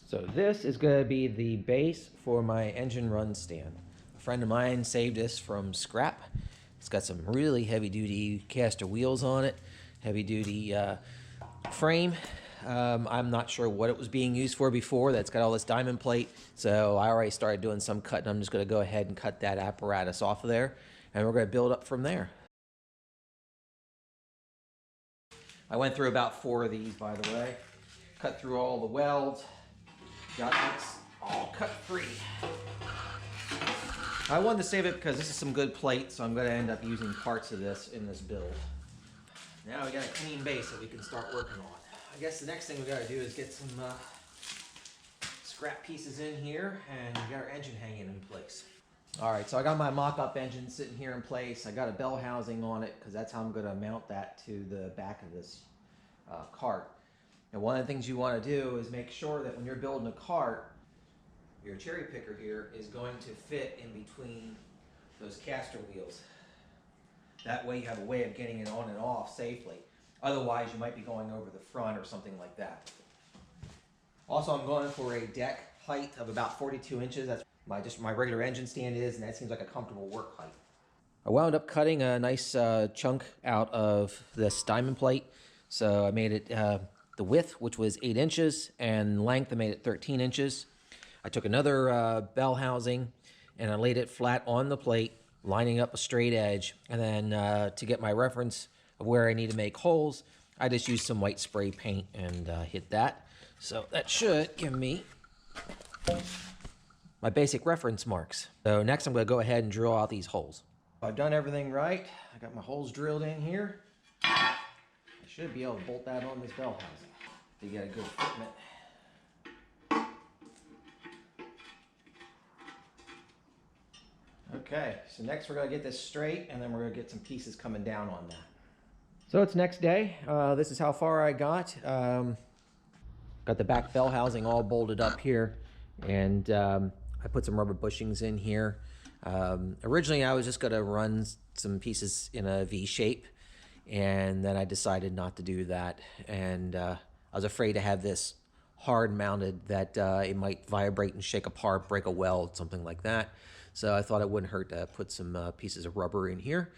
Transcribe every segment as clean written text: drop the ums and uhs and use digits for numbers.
So this is going to be the base for my engine run stand. A friend of mine saved this from scrap. It's got some really heavy-duty caster wheels on it, heavy-duty frame. I'm not sure what it was being used for before. That's got all this diamond plate. So I already started doing some cutting. I'm just going to go ahead and cut that apparatus off of there, and we're going to build up from there. I went through about 4 of these, by the way. Cut through all the welds. Got this all cut free. I wanted to save it because this is some good plate, so I'm going to end up using parts of this in this build. Now we got a clean base that we can start working on. I guess the next thing we got to do is get some scrap pieces in here, and we got our engine hanging in place. All right, so I got my mock-up engine sitting here in place. I got a bell housing on it because that's how I'm going to mount that to the back of this cart. And one of the things you want to do is make sure that when you're building a cart, your cherry picker here is going to fit in between those caster wheels. That way you have a way of getting it on and off safely. Otherwise you might be going over the front or something like that. Also, I'm going for a deck height of about 42 inches. That's just my regular engine stand is, and that seems like a comfortable work height. I wound up cutting a nice chunk out of this diamond plate. So I made it the width, which was 8 inches, and length, I made it 13 inches. I took another bell housing and I laid it flat on the plate, lining up a straight edge. And then to get my reference of where I need to make holes, I just used some white spray paint and hit that. So that should give me my basic reference marks. So next I'm going to go ahead and drill out these holes. I've done everything right. I got my holes drilled in here. I should be able to bolt that on this bell housing to get a good fitment. Okay, so next we're going to get this straight, and then we're going to get some pieces coming down on that. So it's next day. This is how far I got. Got the back bell housing all bolted up here, and I put some rubber bushings in here. Originally I was just going to run some pieces in a V shape, and then I decided not to do that, and I was afraid to have this hard mounted that it might vibrate and shake apart, break a weld, something like that. So I thought it wouldn't hurt to put some pieces of rubber in here.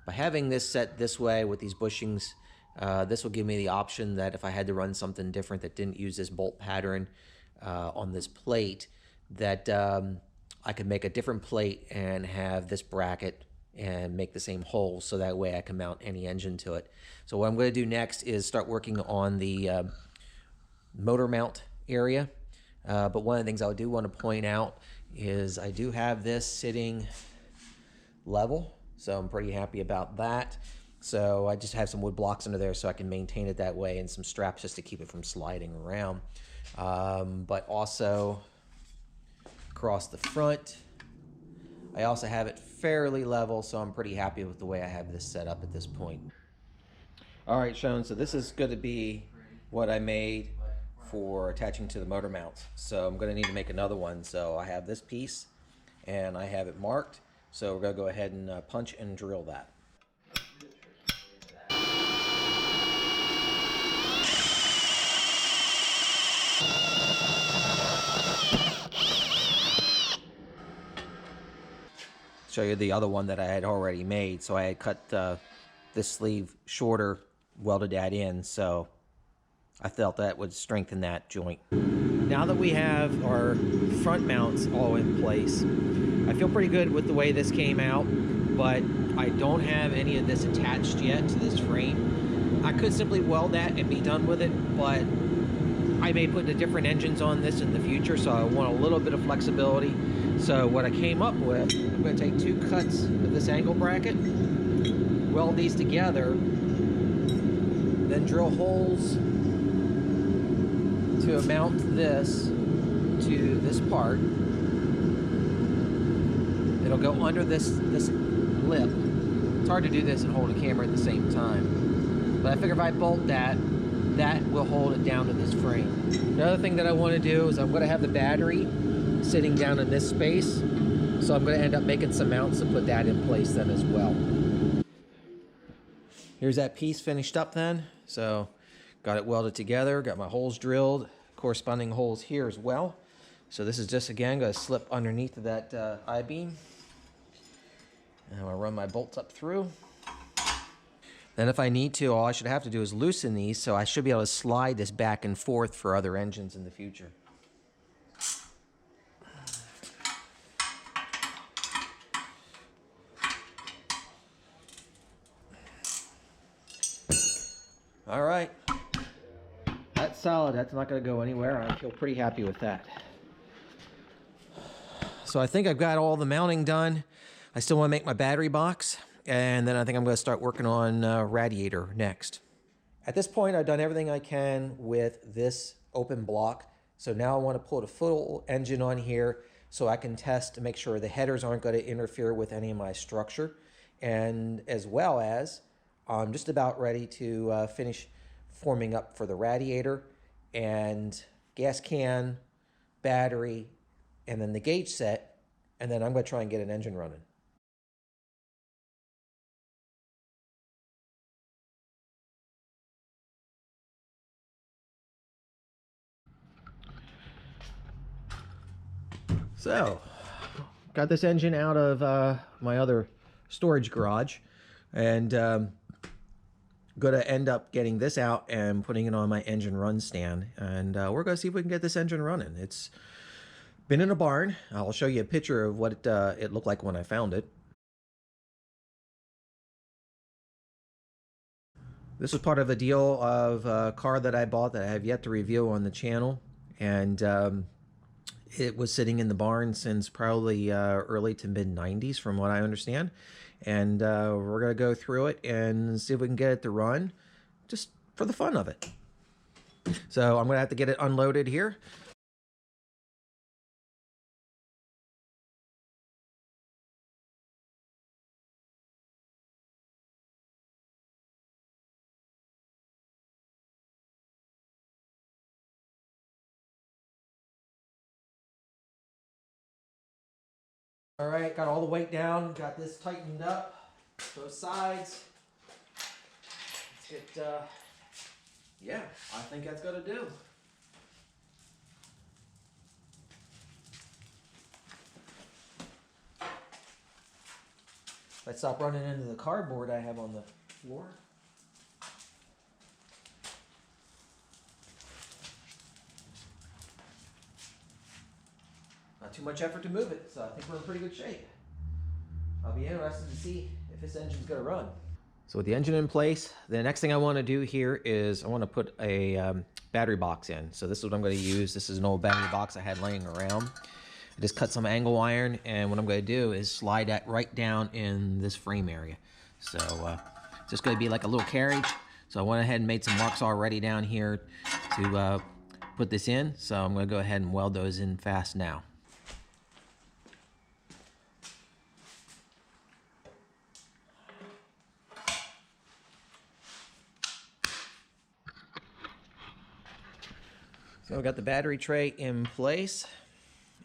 By having this set this way with these bushings, this will give me the option that if I had to run something different that didn't use this bolt pattern on this plate, that I could make a different plate and have this bracket and make the same hole, so that way I can mount any engine to it. So what I'm going to do next is start working on the motor mount area. But one of the things I do want to point out is I do have this sitting level, so I'm pretty happy about that. So I just have some wood blocks under there so I can maintain it that way, and some straps just to keep it from sliding around. But also across the front, I also have it fairly level, so I'm pretty happy with the way I have this set up at this point. All right, Sean, so this is going to be what I made for attaching to the motor mounts. So I'm going to need to make another one. So I have this piece, and I have it marked. So we're going to go ahead and punch and drill that. Show you the other one that I had already made. So I had cut this sleeve shorter, welded that in, so I felt that would strengthen that joint. Now that we have our front mounts all in place, I feel pretty good with the way this came out, but I don't have any of this attached yet to this frame. I could simply weld that and be done with it, but I may put the different engines on this in the future, so I want a little bit of flexibility. So what I came up with, I'm going to take 2 cuts of this angle bracket, weld these together, then drill holes to mount this to this part. It'll go under this lip. It's hard to do this and hold a camera at the same time, but I figure if I bolt that, that will hold it down to this frame. The other thing that I want to do is I'm going to have the battery sitting down in this space, so I'm going to end up making some mounts to put that in place then as well. Here's that piece finished up then. So got it welded together, got my holes drilled, corresponding holes here as well. So this is just, again, going to slip underneath of that I-beam. And I'm going to run my bolts up through. Then if I need to, all I should have to do is loosen these, so I should be able to slide this back and forth for other engines in the future. All right, that's solid. That's not going to go anywhere. I feel pretty happy with that. So I think I've got all the mounting done. I still want to make my battery box, and then I think I'm going to start working on radiator next. At this point, I've done everything I can with this open block. So now I want to put a full engine on here so I can test to make sure the headers aren't going to interfere with any of my structure. And as well as, I'm just about ready to finish forming up for the radiator and gas can, battery, and then the gauge set, and then I'm going to try and get an engine running. So, got this engine out of my other storage garage, and going to end up getting this out and putting it on my engine run stand, and we're going to see if we can get this engine running. It's been in a barn. I'll show you a picture of what it looked like when I found it. This was part of a deal of a car that I bought that I have yet to review on the channel, and it was sitting in the barn since probably early to mid-90s from what I understand. And we're going to go through it and see if we can get it to run just for the fun of it. So I'm going to have to get it unloaded here. All right, got all the weight down, got this tightened up, both sides. Let's get, yeah, I think that's gonna do. Let's stop running into the cardboard I have on the floor. Not too much effort to move it, so I think we're in pretty good shape. I'll be interested to see if this engine's gonna run. So with the engine in place, the next thing I want to do here is I want to put a battery box in. So this is what I'm going to use. This is an old battery box I had laying around. I just cut some angle iron, and what I'm going to do is slide that right down in this frame area. So it's just going to be like a little carriage. So I went ahead and made some marks already down here to put this in. So I'm going to go ahead and weld those in fast now. So I've got the battery tray in place,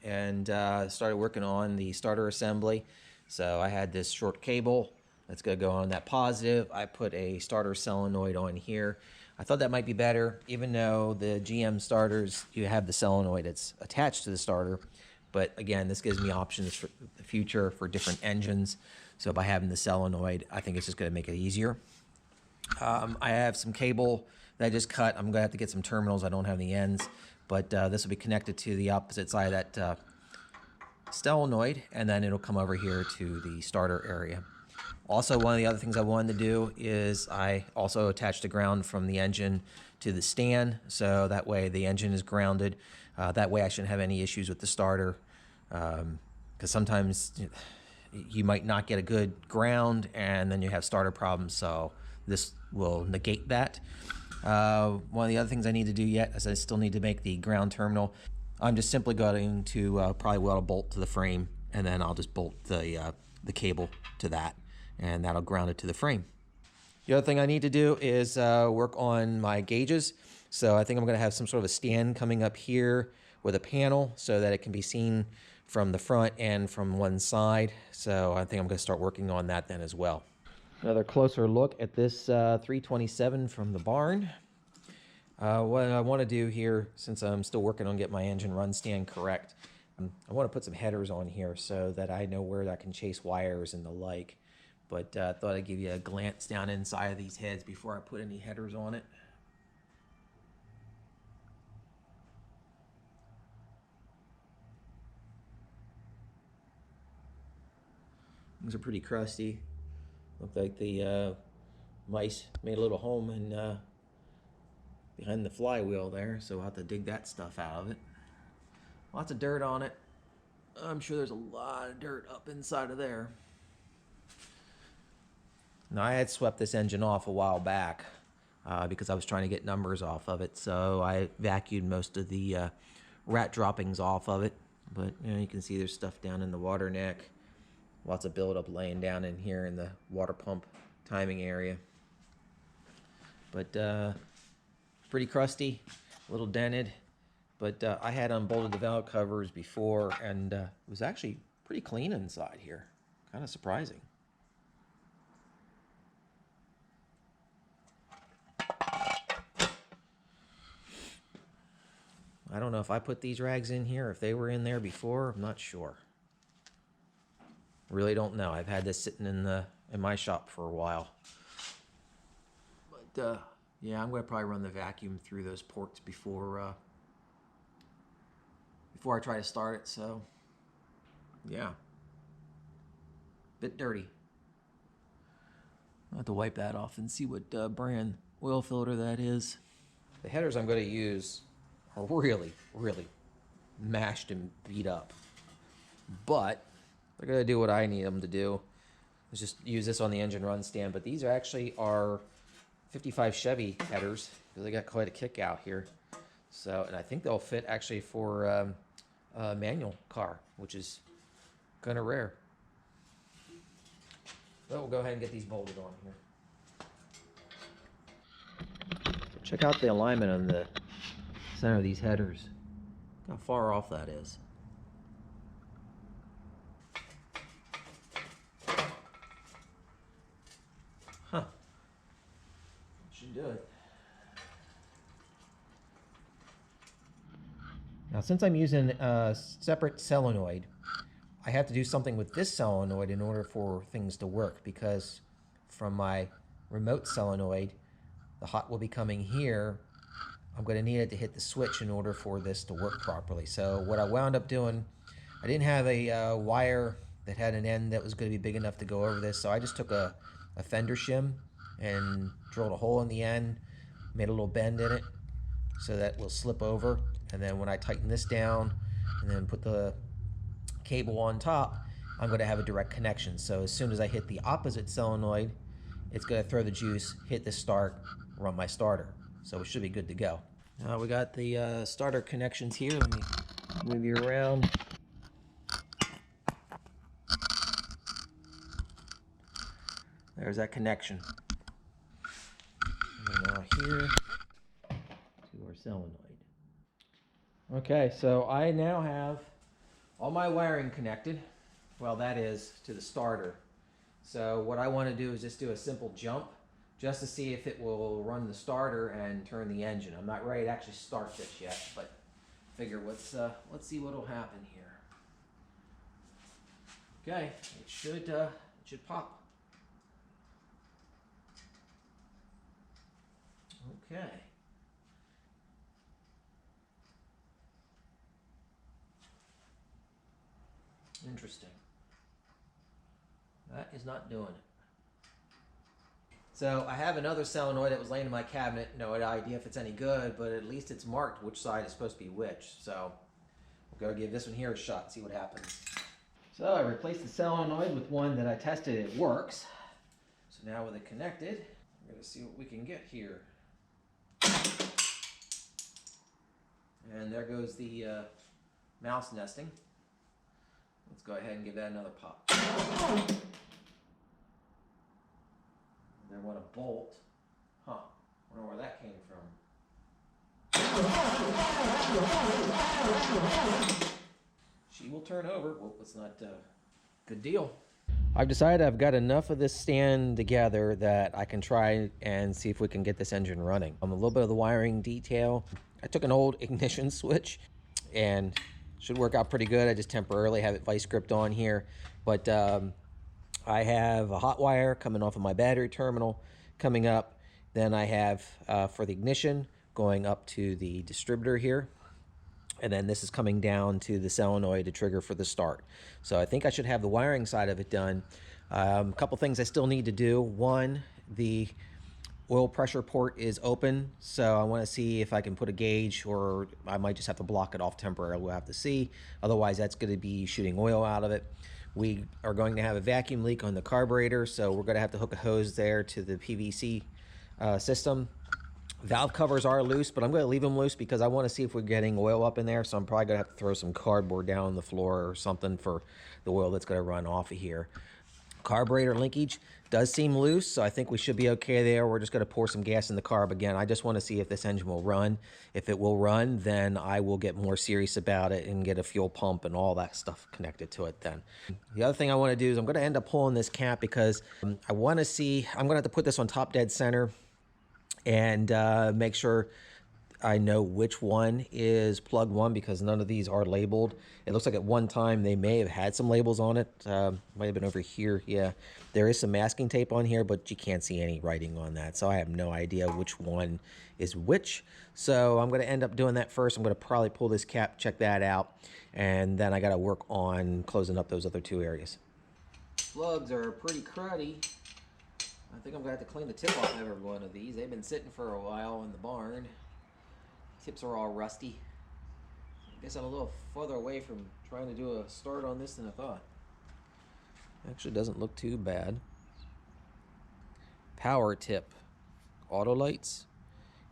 and started working on the starter assembly. So I had this short cable that's going to go on that positive. I put a starter solenoid on here. I thought that might be better, even though the GM starters, you have the solenoid that's attached to the starter. But again, this gives me options for the future for different engines. So by having the solenoid, I think it's just going to make it easier. I have some cable that I just cut. I'm going to have to get some terminals. I don't have any ends, but this will be connected to the opposite side of that solenoid, and then it'll come over here to the starter area. Also, one of the other things I wanted to do is I also attached a ground from the engine to the stand, so that way the engine is grounded. That way I shouldn't have any issues with the starter, because sometimes you might not get a good ground and then you have starter problems, so this will negate that. One of the other things I need to do yet is I still need to make the ground terminal. I'm just simply going to probably weld a bolt to the frame, and then I'll just bolt the cable to that, and that'll ground it to the frame. The other thing I need to do is work on my gauges. So I think I'm going to have some sort of a stand coming up here with a panel so that it can be seen from the front and from one side. So I think I'm going to start working on that then as well. Another closer look at this 327 from the barn. What I want to do here, since I'm still working on getting my engine run stand correct, I want to put some headers on here so that I know where I can chase wires and the like. But I thought I'd give you a glance down inside of these heads before I put any headers on it. These are pretty crusty. Look like the mice made a little home in, behind the flywheel there, so we'll have to dig that stuff out of it. Lots of dirt on it. I'm sure there's a lot of dirt up inside of there. Now, I had swept this engine off a while back because I was trying to get numbers off of it, so I vacuumed most of the rat droppings off of it. But you can see there's stuff down in the water neck. Lots of buildup laying down in here in the water pump timing area. But pretty crusty, a little dented. But I had unbolted the valve covers before, and it was actually pretty clean inside here. Kind of surprising. I don't know if I put these rags in here, if they were in there before, I'm not sure. Really don't know. I've had this sitting in my shop for a while. But yeah, I'm going to probably run the vacuum through those ports before I try to start it. So yeah, bit dirty. I'll have to wipe that off and see what brand oil filter that is. The headers I'm going to use are really, really mashed and beat up, but they're going to do what I need them to do. Let's just use this on the engine run stand, but these are actually our 55 Chevy headers because they got quite a kick out here. So, and I think they'll fit actually for a manual car, which is kind of rare. So we'll go ahead and get these bolted on here. Check out the alignment on the center of these headers. Look how far off that is. Huh. Should do it. Now, since I'm using a separate solenoid, I have to do something with this solenoid in order for things to work, because from my remote solenoid, the hot will be coming here. I'm going to need it to hit the switch in order for this to work properly. So what I wound up doing, I didn't have a wire that had an end that was going to be big enough to go over this, so I just took a fender shim and drilled a hole in the end, made a little bend in it so that will slip over, and then when I tighten this down and then put the cable on top, I'm going to have a direct connection. So as soon as I hit the opposite solenoid, it's going to throw the juice, hit the start, run my starter. So it should be good to go. Now we got the starter connections here. Let me move you around. There's that connection. And now here to our solenoid. Okay, so I now have all my wiring connected. Well, that is to the starter. So what I want to do is just do a simple jump just to see if it will run the starter and turn the engine. I'm not ready to actually start this yet, but figure let's see what will happen here. Okay, it should pop. Okay. Interesting. That is not doing it. So I have another solenoid that was laying in my cabinet. No idea if it's any good, but at least it's marked which side is supposed to be which. So we'll go give this one here a shot, see what happens. So I replaced the solenoid with one that I tested, it works. So now with it connected, we're gonna see what we can get here. And there goes the mouse nesting. Let's go ahead and give that another pop. They want a bolt. Huh. Wonder where that came from. She will turn over. Well, it's not a good deal. I've decided I've got enough of this stand together that I can try and see if we can get this engine running. A little bit of the wiring detail. I took an old ignition switch and should work out pretty good. I just temporarily have it vice gripped on here. But I have a hot wire coming off of my battery terminal coming up. Then I have for the ignition going up to the distributor here. And then this is coming down to the solenoid to trigger for the start. So I think I should have the wiring side of it done. A couple things I still need to do. One, the oil pressure port is open, so I want to see if I can put a gauge, or I might just have to block it off temporarily. We'll have to see. Otherwise, that's going to be shooting oil out of it. We are going to have a vacuum leak on the carburetor, so we're going to have to hook a hose there to the PVC system. Valve covers are loose, but I'm going to leave them loose because I want to see if we're getting oil up in there. So I'm probably going to have to throw some cardboard down on the floor or something for the oil that's going to run off of here. Carburetor linkage does seem loose, so I think we should be okay there. We're just going to pour some gas in the carb again. I just want to see if this engine will run. If it will run, then I will get more serious about it and get a fuel pump and all that stuff connected to it then. The other thing I want to do is I'm going to end up pulling this cap because I want to see, I'm going to have to put this on top dead center and make sure I know which one is plug 1 because none of these are labeled. It looks like at one time they may have had some labels on it. Might have been over here. Yeah, there is some masking tape on here, but you can't see any writing on that. So I have no idea which one is which. So I'm going to end up doing that first. I'm going to probably pull this cap, check that out, and then I got to work on closing up those other 2 areas. Plugs are pretty cruddy. I think I'm going to have to clean the tip off every one of these. They've been sitting for a while in the barn. Tips are all rusty. I guess I'm a little further away from trying to do a start on this than I thought. Actually doesn't look too bad. Power tip. Auto lights.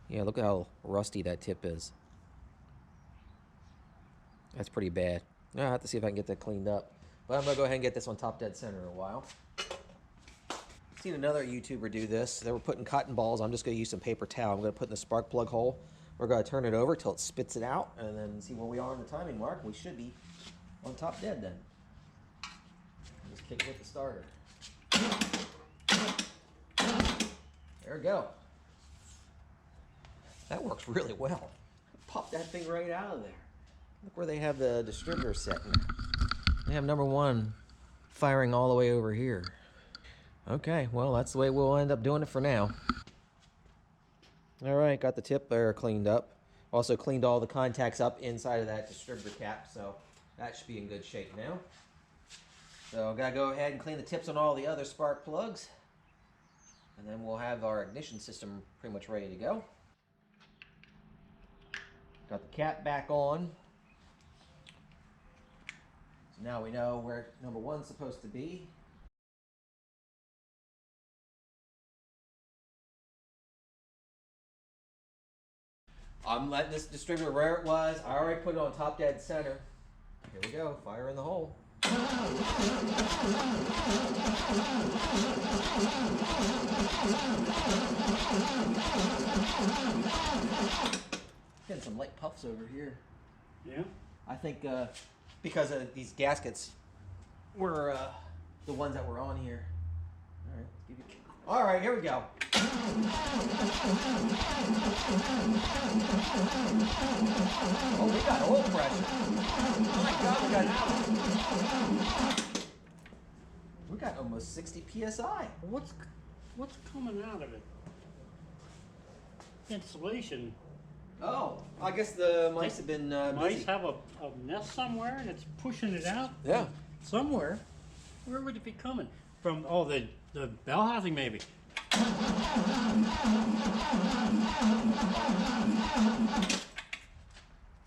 Yeah, look at how rusty that tip is. That's pretty bad. I'll have to see if I can get that cleaned up. But I'm going to go ahead and get this on top dead center in a while. Seen another YouTuber do this. They were putting cotton balls. I'm just going to use some paper towel. I'm going to put in the spark plug hole. We're going to turn it over till it spits it out and then see where we are on the timing mark. We should be on top dead then. Just kick it with the starter. There we go. That works really well. Pop that thing right out of there. Look where they have the distributor set. They have number 1 firing all the way over here. Okay, well, that's the way we'll end up doing it for now. All right, got the tip there cleaned up. Also cleaned all the contacts up inside of that distributor cap, so that should be in good shape now. So I've got to go ahead and clean the tips on all the other spark plugs. And then we'll have our ignition system pretty much ready to go. Got the cap back on. So now we know where number 1's supposed to be. I'm letting this distributor where it was. I already put it on top dead center. Here we go, fire in the hole. Getting some light puffs over here. Yeah? I think because of these gaskets were the ones that were on here. All right, let's give you... All right, here we go. Oh, we got oil pressure. Oh my God, we got almost 60 PSI. What's coming out of it? Insulation. Oh, I guess the mice have been Mice busy. have a nest somewhere and it's pushing it out? Yeah. Somewhere. Where would it be coming? From, oh, the bell housing maybe.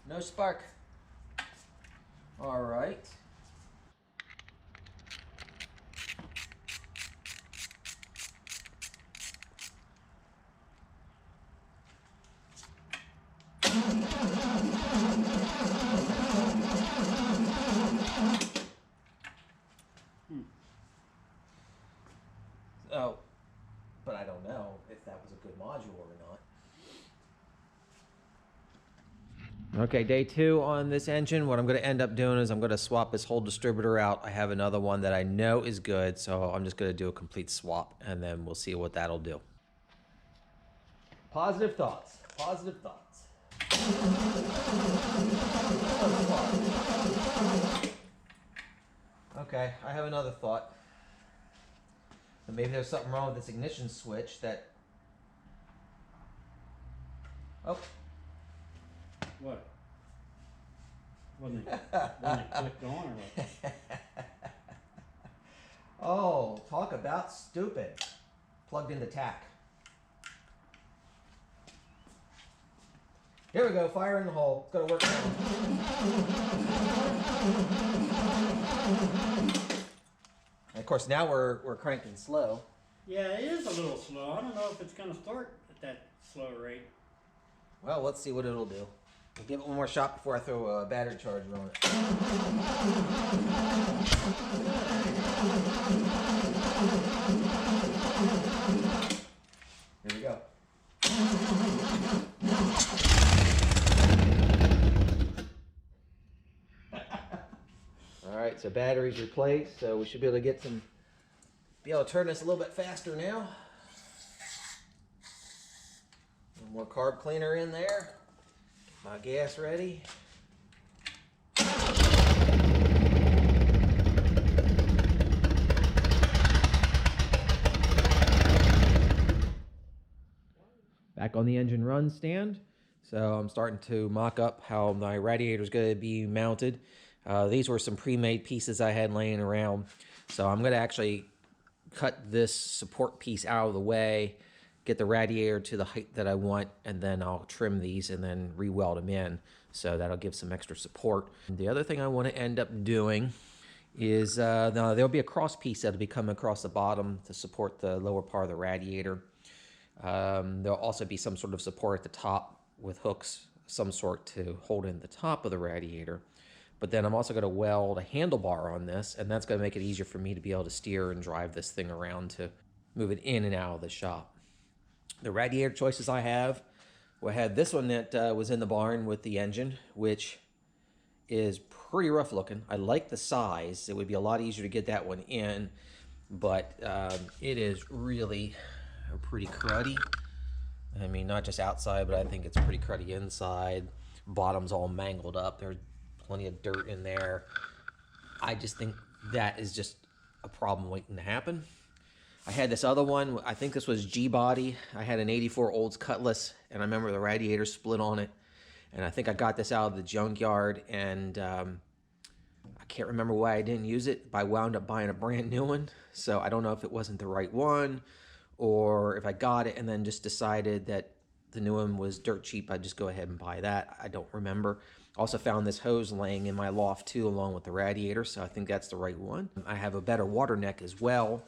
No spark. All right. Oh, but I don't know if that was a good module or not. Okay, day 2 on this engine. What I'm going to end up doing is I'm going to swap this whole distributor out. I have another one that I know is good, so I'm just going to do a complete swap, and then we'll see what that'll do. Positive thoughts. Positive thoughts. Okay, I have another thought. Maybe there's something wrong with this ignition switch that... Oh. What? When they clicked on or what? Oh, talk about stupid. Plugged into tack. Here we go, fire in the hole. It's gonna work now. And of course, now we're cranking slow. Yeah, it is a little slow. I don't know if it's going to start at that slow rate. Well, let's see what it'll do. We'll give it one more shot before I throw a battery charger on it. Here we go. All right, so battery's replaced, so we should be able to be able to turn this a little bit faster now. One more carb cleaner in there. Get my gas ready. Back on the engine run stand. So I'm starting to mock up how my radiator is going to be mounted. These were some pre-made pieces I had laying around. So I'm going to actually cut this support piece out of the way, get the radiator to the height that I want, and then I'll trim these and then re-weld them in. So that'll give some extra support. The other thing I want to end up doing is now there'll be a cross piece that'll be coming across the bottom to support the lower part of the radiator. There'll also be some sort of support at the top with hooks, some sort, to hold in the top of the radiator. But then I'm also going to weld a handlebar on this, and that's going to make it easier for me to be able to steer and drive this thing around to move it in and out of the shop. The radiator choices I have, well, I had this one that was in the barn with the engine, which is pretty rough looking. I like the size. It would be a lot easier to get that one in, but it is really pretty cruddy. I mean, not just outside, but I think it's pretty cruddy inside. Bottom's all mangled up. There's plenty of dirt in there. I just think that is just a problem waiting to happen. I had this other one. I think this was G-Body. I had an 84 Olds Cutlass, and I remember the radiator split on it. And I think I got this out of the junkyard, and I can't remember why I didn't use it, but I wound up buying a brand new one. So I don't know if it wasn't the right one, or if I got it and then just decided that the new one was dirt cheap, I'd just go ahead and buy that. I don't remember. Also found this hose laying in my loft too, along with the radiator, so I think that's the right one. I have a better water neck as well.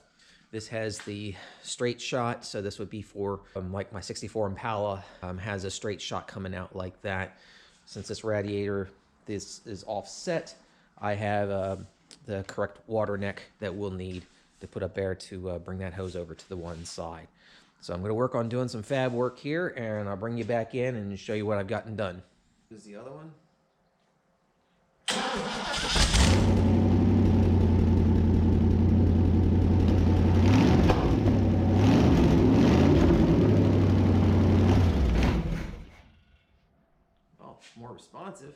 This has the straight shot, so this would be for like my 64 Impala has a straight shot coming out like that. Since this radiator is offset, I have the correct water neck that we'll need to put up there to bring that hose over to the one side. So I'm going to work on doing some fab work here, and I'll bring you back in and show you what I've gotten done. This is the other one. Oh, more responsive.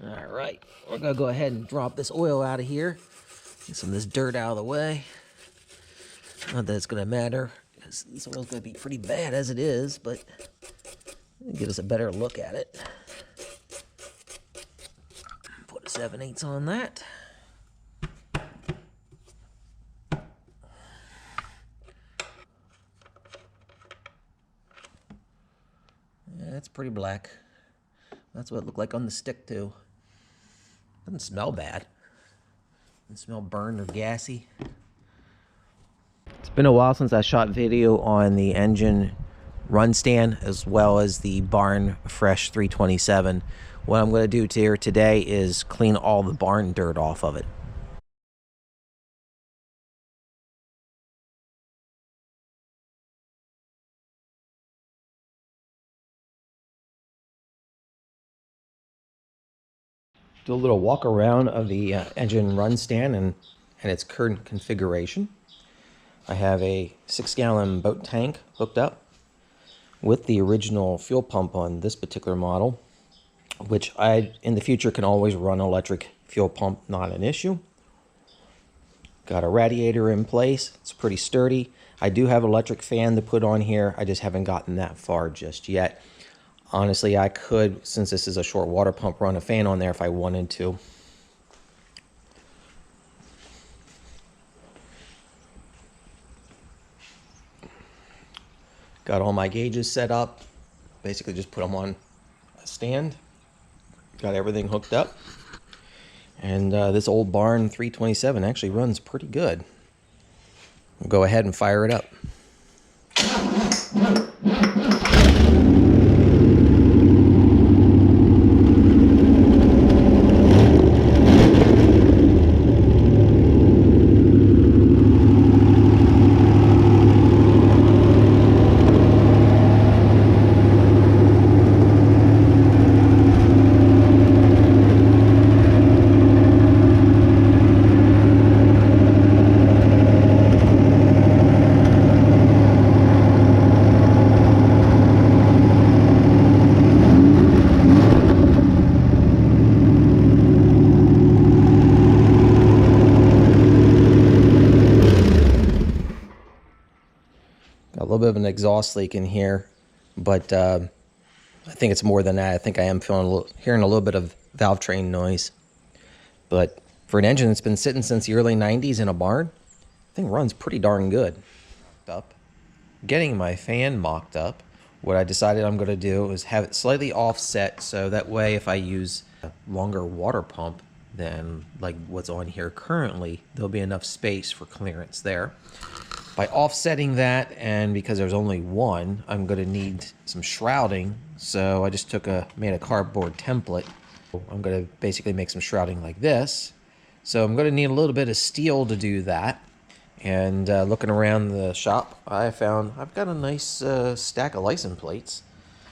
All right, we're gonna go ahead and drop this oil out of here. Get some of this dirt out of the way. Not that it's gonna matter, because this oil's gonna be pretty bad as it is, but give us a better look at it. Put a 7/8 on that. Yeah, it's pretty black. That's what it looked like on the stick too. Doesn't smell bad. Doesn't smell burned or gassy. It's been a while since I shot video on the engine run stand as well as the barn fresh 327. What I'm going to do here today is clean all the barn dirt off of it. Do a little walk around of the engine run stand and its current configuration. I have a 6-gallon boat tank hooked up with the original fuel pump on this particular model, which I, in the future, can always run electric fuel pump, not an issue. Got a radiator in place. It's pretty sturdy. I do have an electric fan to put on here. I just haven't gotten that far just yet. Honestly, I could, since this is a short water pump, run a fan on there if I wanted to. Got all my gauges set up. Basically just put them on a stand. Got everything hooked up. And this old barn 327 actually runs pretty good. We'll go ahead and fire it up. Got a little bit of an exhaust leak in here, but I think it's more than that. I think I am hearing a little bit of valve train noise. But for an engine that's been sitting since the early 90s in a barn, I think runs pretty darn good. Getting my fan mocked up, what I decided I'm going to do is have it slightly offset, so that way if I use a longer water pump than like what's on here currently, there'll be enough space for clearance there. By offsetting that, and because there's only one, I'm going to need some shrouding. So I just made a cardboard template. I'm going to basically make some shrouding like this. So I'm going to need a little bit of steel to do that. And looking around the shop, I've got a nice stack of license plates.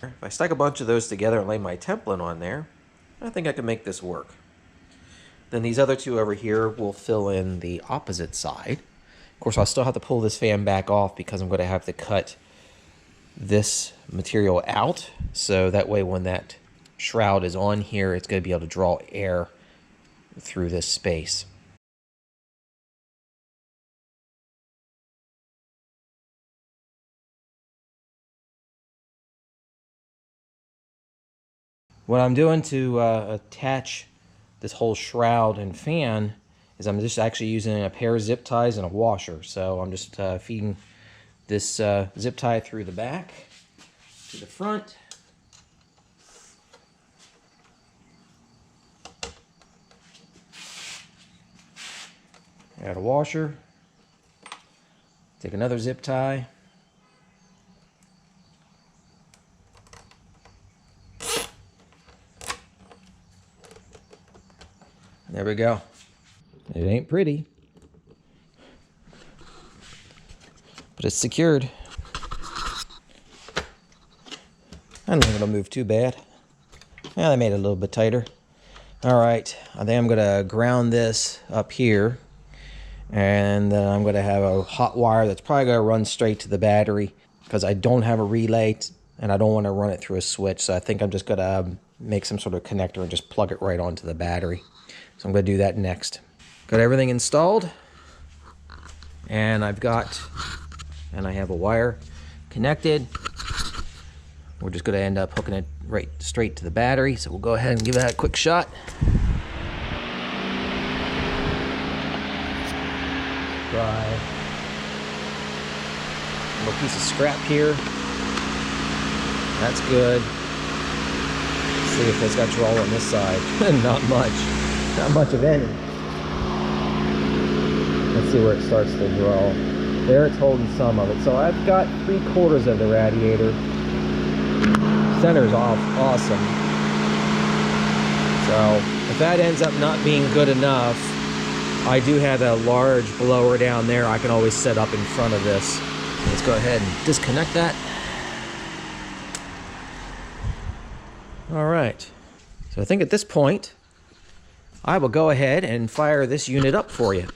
If I stack a bunch of those together and lay my template on there, I think I can make this work. Then these other two over here will fill in the opposite side. Of course, I'll still have to pull this fan back off because I'm going to have to cut this material out. So that way when that shroud is on here, it's going to be able to draw air through this space. What I'm doing to attach this whole shroud and fan is I'm just actually using a pair of zip ties and a washer. So I'm just feeding this zip tie through the back to the front. Add a washer. Take another zip tie. There we go. It ain't pretty, but it's secured. I don't think it'll move too bad. Yeah, they made it a little bit tighter. All right, I think I'm gonna ground this up here, and then I'm gonna have a hot wire that's probably gonna run straight to the battery because I don't have a relay and I don't want to run it through a switch. So I think I'm just gonna make some sort of connector and just plug it right onto the battery. So I'm gonna do that next. Got everything installed, and I have a wire connected. We're just gonna end up hooking it right straight to the battery. So we'll go ahead and give that a quick shot. Try a little piece of scrap here. That's good. Let's see if it's got draw on this side. Not much of any. Let's see where it starts to draw. There it's holding some of it. So I've got 3/4 of the radiator. Center's off, awesome. So if that ends up not being good enough, I do have a large blower down there I can always set up in front of this. Let's go ahead and disconnect that. All right. So I think at this point, I will go ahead and fire this unit up for you.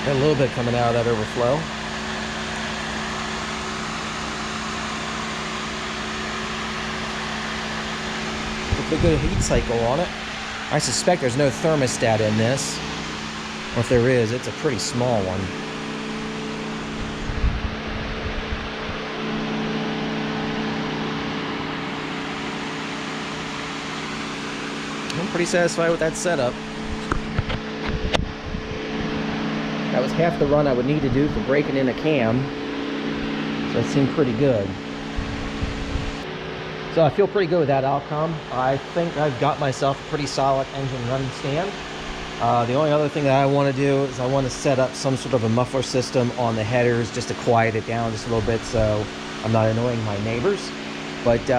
Got a little bit coming out of that overflow. With a good heat cycle on it. I suspect there's no thermostat in this. Or if there is, it's a pretty small one. I'm pretty satisfied with that setup. That was half the run I would need to do for breaking in a cam. So it seemed pretty good. So I feel pretty good with that outcome. I think I've got myself a pretty solid engine run stand. The only other thing that I want to do is I want to set up some sort of a muffler system on the headers just to quiet it down just a little bit so I'm not annoying my neighbors. But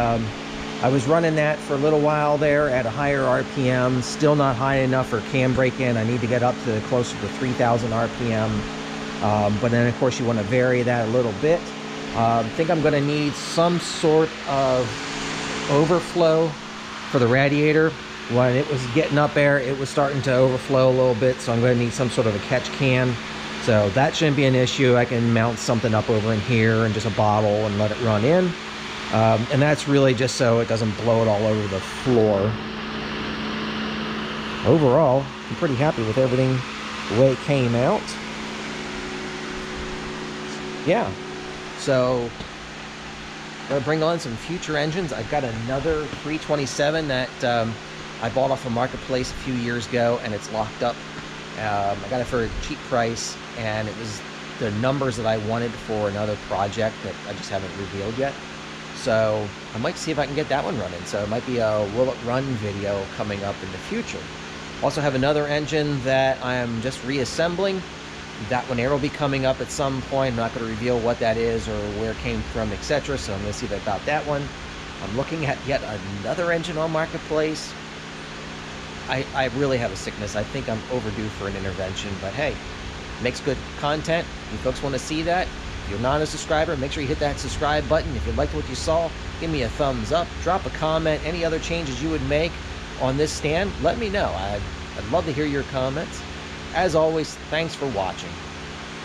I was running that for a little while there at a higher RPM, still not high enough for cam break-in. I need to get up to closer to 3,000 RPM. But then of course you want to vary that a little bit. I think I'm going to need some sort of overflow for the radiator. When it was getting up there, it was starting to overflow a little bit, so I'm going to need some sort of a catch can. So that shouldn't be an issue. I can mount something up over in here and just a bottle and let it run in. And that's really just so it doesn't blow it all over the floor. Overall, I'm pretty happy with everything, the way it came out. Yeah, so I'm going to bring on some future engines. I've got another 327 that I bought off a marketplace a few years ago, and it's locked up. I got it for a cheap price, and it was the numbers that I wanted for another project that I just haven't revealed yet. So I might see if I can get that one running. So it might be a will it run video coming up in the future. Also have another engine that I am just reassembling. That one there will be coming up at some point. I'm not going to reveal what that is or where it came from, etc. So I'm going to see about that one. I'm looking at yet another engine on Marketplace. I really have a sickness. I think I'm overdue for an intervention, but hey, makes good content. You folks want to see that? If you're not a subscriber, make sure you hit that subscribe button. If you liked what you saw, give me a thumbs up. Drop a comment. Any other changes you would make on this stand, let me know. I'd love to hear your comments. As always, thanks for watching.